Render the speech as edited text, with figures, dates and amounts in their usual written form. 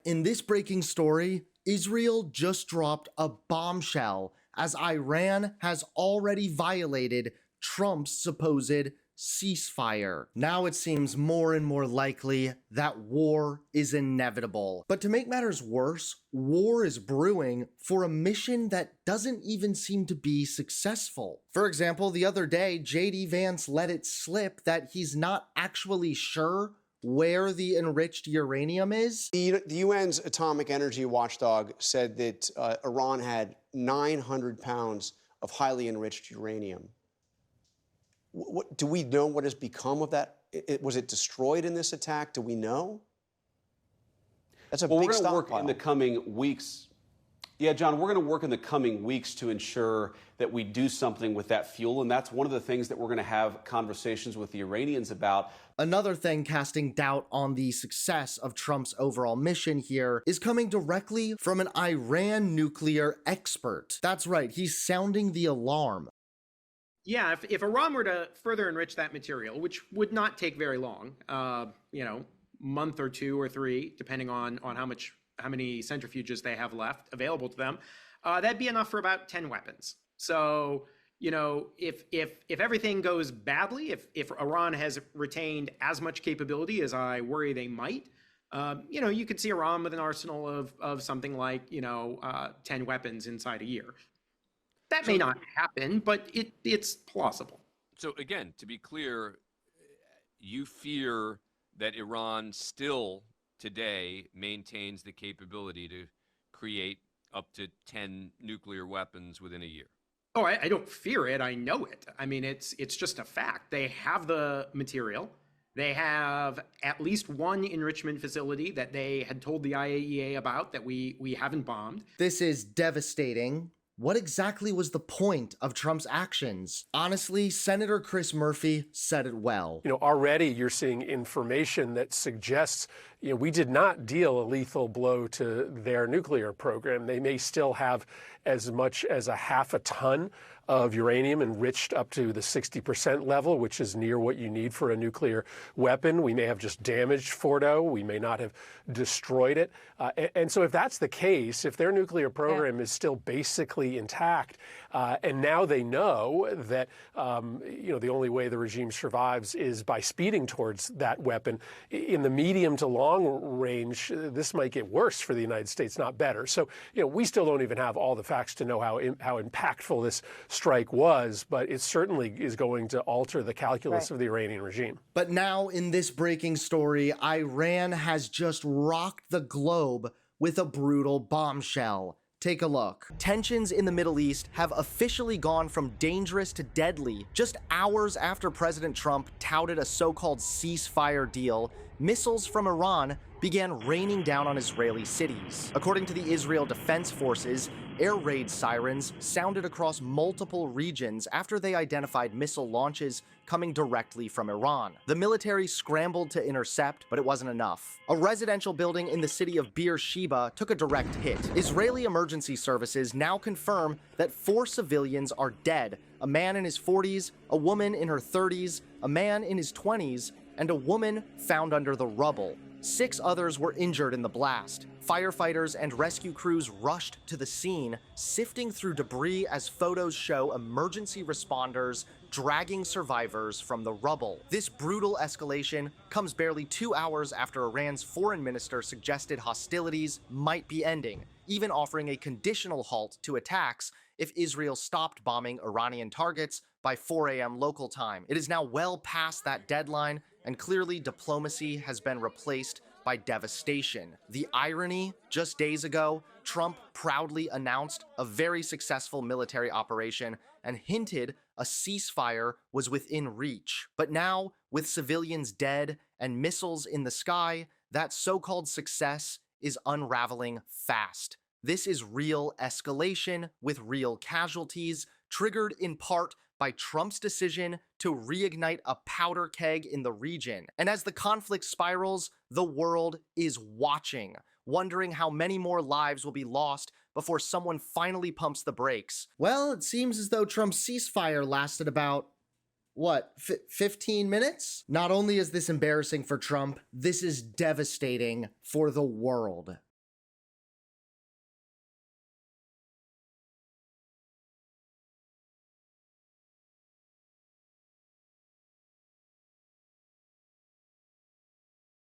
In this breaking story, Israel just dropped a bombshell as Iran has already violated Trump's supposed ceasefire. Now it seems more and more likely that war is inevitable. But to make matters worse, war is brewing for a mission that doesn't even seem to be successful. For example, the other day, J.D. Vance let it slip that he's not actually sure where the enriched uranium is. The UN's atomic energy watchdog said that Iran had 900 pounds of highly enriched uranium. Do we know what has become of that? Was it destroyed in this attack? Do we know? That's a big stockpile. We're going to work in the coming weeks. Yeah, John, we're going to work in the coming weeks to ensure that we do something with that fuel. And that's one of the things that we're going to have conversations with the Iranians about. Another thing casting doubt on the success of Trump's overall mission here is coming directly from an Iran nuclear expert. That's right, he's sounding the alarm. Yeah, if Iran were to further enrich that material, which would not take very long, month or two or three, depending on how many centrifuges they have left available to them, that'd be enough for about 10 weapons. So, if everything goes badly, if Iran has retained as much capability as I worry they might, you could see Iran with an arsenal of something like 10 weapons inside a year. That may not happen, but it's plausible. So again, to be clear, you fear that Iran still today maintains the capability to create up to 10 nuclear weapons within a year. Oh, I don't fear it. I know it. I mean, it's just a fact. They have the material. They have at least one enrichment facility that they had told the IAEA about that we haven't bombed. This is devastating. What exactly was the point of Trump's actions? Honestly, Senator Chris Murphy said it well. Already you're seeing information that suggests, we did not deal a lethal blow to their nuclear program. They may still have as much as a half a ton of uranium enriched up to the 60% level, which is near what you need for a nuclear weapon. We may have just damaged Fordo. We may not have destroyed it. And so if that's the case, if their nuclear program is still basically intact, and now they know that, the only way the regime survives is by speeding towards that weapon, in the medium to long range, this might get worse for the United States, not better. So, we still don't even have all the facts to know how impactful this strike was, but it certainly is going to alter the calculus of the Iranian regime. But now in this breaking story, Iran has just rocked the globe with a brutal bombshell. Take a look. Tensions in the Middle East have officially gone from dangerous to deadly. Just hours after President Trump touted a so-called ceasefire deal, missiles from Iran began raining down on Israeli cities. According to the Israel Defense Forces, air raid sirens sounded across multiple regions after they identified missile launches coming directly from Iran. The military scrambled to intercept, but it wasn't enough. A residential building in the city of Beersheba took a direct hit. Israeli emergency services now confirm that 4 civilians are dead: a man in his 40s, a woman in her 30s, a man in his 20s, and a woman found under the rubble. 6 others were injured in the blast. Firefighters and rescue crews rushed to the scene, sifting through debris as photos show emergency responders dragging survivors from the rubble. This brutal escalation comes barely 2 hours after Iran's foreign minister suggested hostilities might be ending, even offering a conditional halt to attacks if Israel stopped bombing Iranian targets by 4 a.m. local time. It is now well past that deadline, and clearly diplomacy has been replaced by devastation. The irony, just days ago, Trump proudly announced a very successful military operation and hinted a ceasefire was within reach. But now, with civilians dead and missiles in the sky, that so-called success is unraveling fast. This is real escalation with real casualties, triggered in part by Trump's decision to reignite a powder keg in the region. And as the conflict spirals, the world is watching, wondering how many more lives will be lost before someone finally pumps the brakes. Well, it seems as though Trump's ceasefire lasted about, 15 minutes? Not only is this embarrassing for Trump, this is devastating for the world.